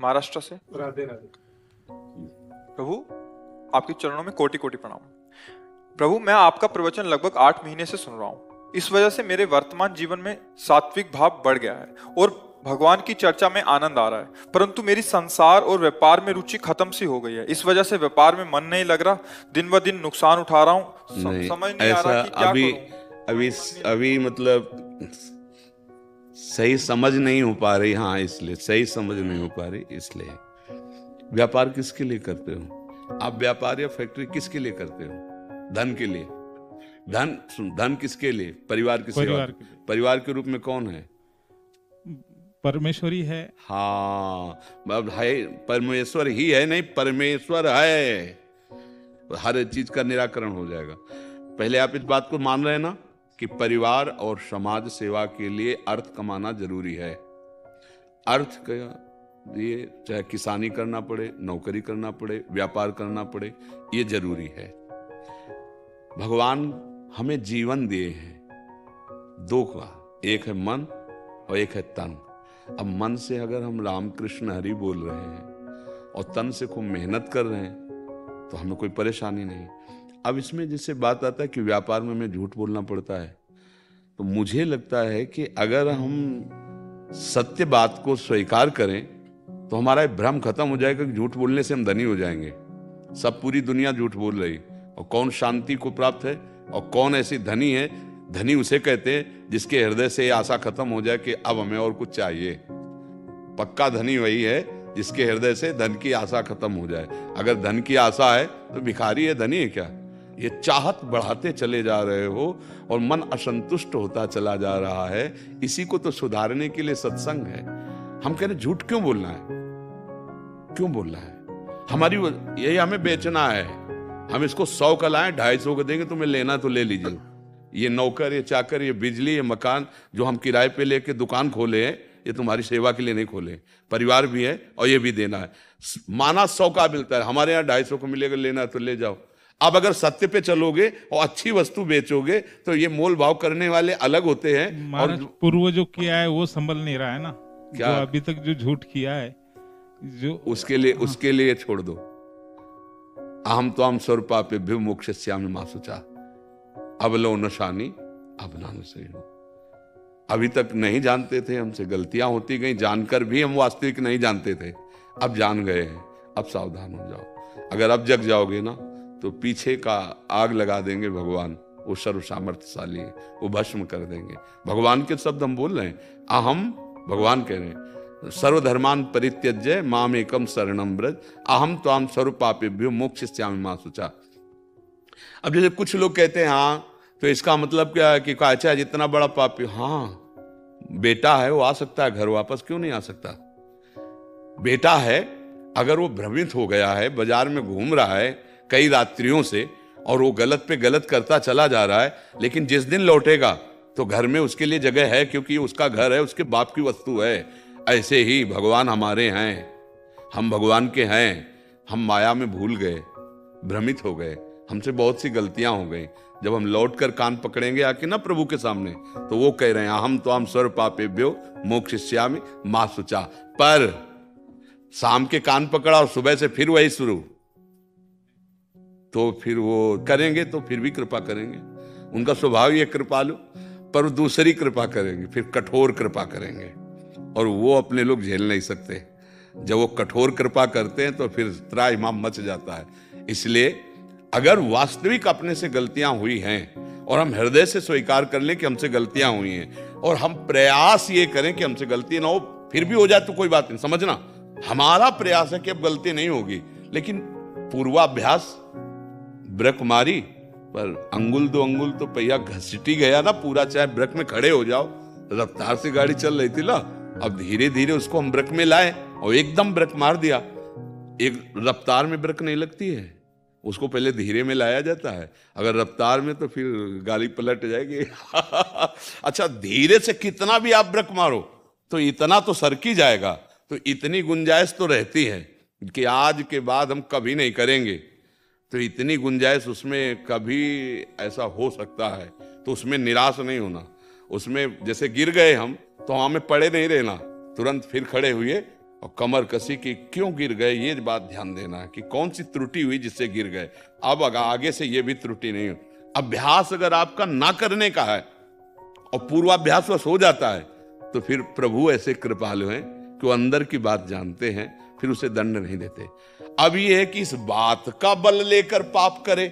महाराष्ट्र से। राधे राधे। प्रभु, आपके चरणों में कोटि कोटि प्रणाम। प्रभु, मैं आपका प्रवचन लगभग 8 महीने से सुन रहा हूँ। इस वजह से मेरे वर्तमान जीवन में सात्विक भाव बढ़ गया है और भगवान की चर्चा में आनंद आ रहा है, परंतु मेरी संसार और व्यापार में रुचि खत्म सी हो गई है। इस वजह से व्यापार में मन नहीं लग रहा, दिन ब दिन नुकसान उठा रहा हूँ। समझ नहीं आ रहा कि क्या करूं। अभी मतलब सही समझ नहीं हो पा रही। हाँ, इसलिए सही समझ नहीं हो पा रही। इसलिए व्यापार किसके लिए करते हो आप? व्यापार या फैक्ट्री किसके लिए करते हो? धन के लिए। धन किसके लिए? परिवार की सेवा। परिवार के रूप में कौन है? परमेश्वरी है। हाँ, अब है परमेश्वर ही है, नहीं परमेश्वर है। हर चीज का निराकरण हो जाएगा। पहले आप इस बात को मान रहे हैं ना कि परिवार और समाज सेवा के लिए अर्थ कमाना जरूरी है। अर्थ का ये चाहे किसानी करना पड़े, नौकरी करना पड़े, व्यापार करना पड़े, ये जरूरी है। भगवान हमें जीवन दिए हैं दो का, एक है मन और एक है तन। अब मन से अगर हम राम कृष्ण हरि बोल रहे हैं और तन से खूब मेहनत कर रहे हैं तो हमें कोई परेशानी नहीं। अब इसमें जैसे बात आता है कि व्यापार में हमें झूठ बोलना पड़ता है, तो मुझे लगता है कि अगर हम सत्य बात को स्वीकार करें तो हमारा भ्रम खत्म हो जाएगा कि झूठ बोलने से हम धनी हो जाएंगे। सब पूरी दुनिया झूठ बोल रही, और कौन शांति को प्राप्त है और कौन ऐसी धनी है? धनी उसे कहते हैं जिसके हृदय से आशा खत्म हो जाए कि अब हमें और कुछ चाहिए। पक्का धनी वही है जिसके हृदय से धन की आशा खत्म हो जाए। अगर धन की आशा है तो भिखारी है, धनी है क्या? ये चाहत बढ़ाते चले जा रहे हो और मन असंतुष्ट होता चला जा रहा है। इसी को तो सुधारने के लिए सत्संग है। हम कह रहे झूठ क्यों बोलना है? क्यों बोलना है? हमारी यही हमें बेचना है। हम इसको 100 का लाएं, 250 का देंगे, तुम्हें लेना तो ले लीजिए। ये नौकर, ये चाकर, ये बिजली, ये मकान जो हम किराए पे लेके दुकान खोले हैं, ये तुम्हारी सेवा के लिए नहीं खोले। परिवार भी है और ये भी देना है। माना 100 का मिलता है, हमारे यहाँ 250 को मिलेगा, लेना तो ले जाओ। अब अगर सत्य पे चलोगे और अच्छी वस्तु बेचोगे तो ये मोल भाव करने वाले अलग होते हैं। और पूर्व जो किया है वो संभल नहीं रहा है ना। क्या जो अभी तक जो झूठ किया है, जो उसके लिए छोड़ दो। अहम त्वाम स्वरूपापेभ्यो मोक्षयिष्यामि मा शुचा अबलो नशानी अबनानुसेयो। अभी तक नहीं जानते थे, हमसे गलतियां होती गई, जानकर भी हम वास्तविक नहीं जानते थे। अब जान गए हैं, अब सावधान हो जाओ। अगर अब जग जाओगे ना तो पीछे का आग लगा देंगे भगवान। वो सर्व सामर्थ्यशाली है, वो भस्म कर देंगे। भगवान के शब्द हम बोल रहे हैं। अहम, भगवान कह रहे हैं सर्वधर्मान परित्यज्य माम एकम शरणम व्रज अहम त्वाम स्वरूपापेभ्यो मोक्षयिष्यामि मा शुचा। अब जैसे कुछ लोग कहते हैं हाँ तो इसका मतलब क्या है कि अच्छा जितना बड़ा पापी, हाँ बेटा है वो आ सकता है घर वापस, क्यों नहीं आ सकता? बेटा है, अगर वो भ्रमित हो गया है, बाजार में घूम रहा है कई रात्रियों से और वो गलत पे गलत करता चला जा रहा है, लेकिन जिस दिन लौटेगा तो घर में उसके लिए जगह है, क्योंकि उसका घर है, उसके बाप की वस्तु है। ऐसे ही भगवान हमारे हैं, हम भगवान के हैं। हम माया में भूल गए, भ्रमित हो गए, हमसे बहुत सी गलतियां हो गई। जब हम लौट कर कान पकड़ेंगे आके ना प्रभु के सामने, तो वो कह रहे हैं अहम त्वाम स्वरूपापेभ्यो मोक्षयिष्यामि मा शुचा। पर शाम के कान पकड़ा और सुबह से फिर वही शुरू, तो फिर वो करेंगे तो फिर भी कृपा करेंगे। उनका स्वभाव ही है कृपालु, पर वो दूसरी कृपा करेंगे, फिर कठोर कृपा करेंगे, और वो अपने लोग झेल नहीं सकते। जब वो कठोर कृपा करते हैं तो फिर त्राहिमाम मच जाता है। इसलिए अगर वास्तविक अपने से गलतियां हुई हैं और हम हृदय से स्वीकार कर लें कि हमसे गलतियां हुई हैं, और हम प्रयास ये करें कि हमसे गलती ना हो, फिर भी हो जाए तो कोई बात नहीं। समझना, हमारा प्रयास है कि अब गलती नहीं होगी, लेकिन पूर्वाभ्यास ब्रेक मारी पर अंगुल दो अंगुल तो पहिया घसीटी गया ना पूरा। चाहे ब्रेक में खड़े हो जाओ, रफ्तार से गाड़ी चल रही थी ना, अब धीरे धीरे उसको हम ब्रेक में लाए और एकदम ब्रेक मार दिया। एक रफ्तार में ब्रेक नहीं लगती है, उसको पहले धीरे में लाया जाता है। अगर रफ्तार में तो फिर गाड़ी पलट जाएगी। अच्छा, धीरे से कितना भी आप ब्रेक मारो तो इतना तो सरकी जाएगा। तो इतनी गुंजाइश तो रहती है कि आज के बाद हम कभी नहीं करेंगे, तो इतनी गुंजाइश उसमें कभी ऐसा हो सकता है। तो उसमें निराश नहीं होना। उसमें जैसे गिर गए हम तो हमें पड़े नहीं रहना, तुरंत फिर खड़े हुए और कमर कसी कि क्यों गिर गए, ये बात ध्यान देना है कि कौन सी त्रुटि हुई जिससे गिर गए। अब आगे से ये भी त्रुटि नहीं हो। अभ्यास अगर आपका ना करने का है और पूर्वाभ्यास बस हो जाता है, तो फिर प्रभु ऐसे कृपालु हैं कि वो अंदर की बात जानते हैं, फिर उसे दंड नहीं देते। अब ये है कि इस बात का बल लेकर पाप करे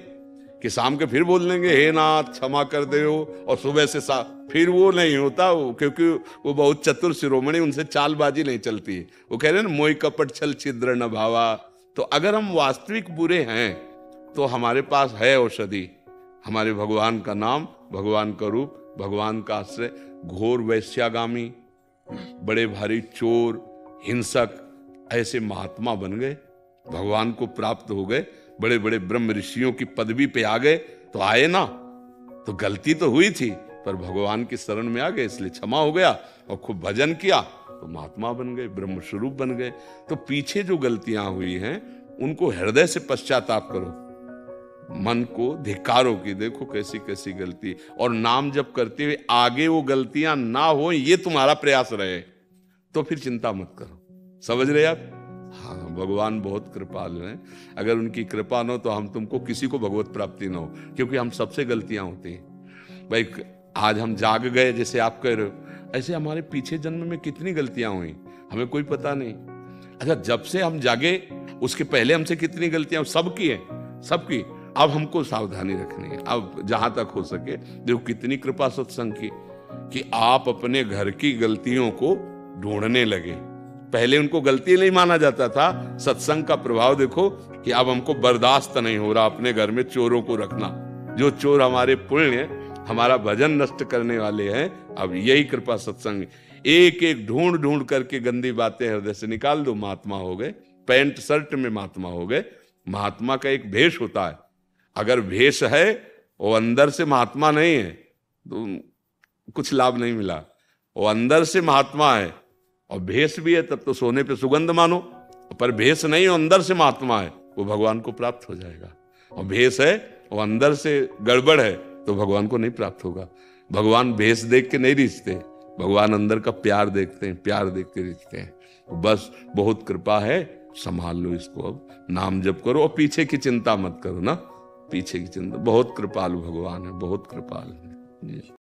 कि शाम के फिर बोल देंगे हे नाथ क्षमा कर दे हो, और सुबह से फिर वो नहीं होता, क्योंकि वो बहुत चतुर शिरोमणि, उनसे चालबाजी नहीं चलती है। वो कह रहे हैं मोई कपट छल छिद्र न भावा। तो अगर हम वास्तविक बुरे हैं तो हमारे पास है औषधि, हमारे भगवान का नाम, भगवान का रूप, भगवान का आश्रय। घोर वैश्यागामी, बड़े भारी चोर, हिंसक, ऐसे महात्मा बन गए, भगवान को प्राप्त हो गए, बड़े बड़े ब्रह्म ऋषियों की पदवी पे आ गए। तो आए ना, तो गलती तो हुई थी, पर भगवान की शरण में आ गए, इसलिए क्षमा हो गया और खूब भजन किया तो महात्मा बन गए, ब्रह्म स्वरूप बन गए। तो पीछे जो गलतियां हुई हैं उनको हृदय से पश्चाताप करो, मन को धिक्कारो कि देखो कैसी कैसी गलती, और नाम जप करते हुए आगे वो गलतियां ना हो, ये तुम्हारा प्रयास रहे, तो फिर चिंता मत करो। समझ रहे आप? हाँ, भगवान बहुत कृपालु हैं। अगर उनकी कृपा न हो तो हम तुमको किसी को भगवत प्राप्ति न हो, क्योंकि हम सबसे गलतियां होती हैं। भाई आज हम जाग गए जैसे आप कह रहे हो, ऐसे हमारे पीछे जन्म में कितनी गलतियां हुई हमें कोई पता नहीं। अच्छा, जब से हम जागे उसके पहले हमसे कितनी गलतियां सबकी है, सबकी। अब हमको सावधानी रखनी है, अब जहां तक हो सके। देखो कितनी कृपा सत्संग की कि आप अपने घर की गलतियों को ढूंढने लगे। पहले उनको गलती नहीं माना जाता था। सत्संग का प्रभाव देखो कि अब हमको बर्दाश्त नहीं हो रहा अपने घर में चोरों को रखना। जो चोर हमारे पुण्य, हमारा भजन नष्ट करने वाले हैं, अब यही कृपा सत्संग। एक एक ढूंढ ढूंढ करके गंदी बातें हृदय से निकाल दो, महात्मा हो गए। पैंट शर्ट में महात्मा हो गए। महात्मा का एक भेष होता है, अगर भेष है वो अंदर से महात्मा नहीं है तो कुछ लाभ नहीं मिला। वो अंदर से महात्मा है और भेष भी है, तब तो सोने पे सुगंध मानो। पर भेष नहीं हो, अंदर से महात्मा है, वो भगवान को प्राप्त हो जाएगा। और भेष है वो अंदर से गड़बड़ है तो भगवान को नहीं प्राप्त होगा। भगवान भेष देख के नहीं रिझते, भगवान अंदर का प्यार देखते हैं, प्यार देख के रिझते हैं। तो बस बहुत कृपा है, संभाल लो इसको। अब नाम जप करो और पीछे की चिंता मत करो ना, पीछे की चिंता। बहुत कृपालु भगवान है, बहुत कृपालु है।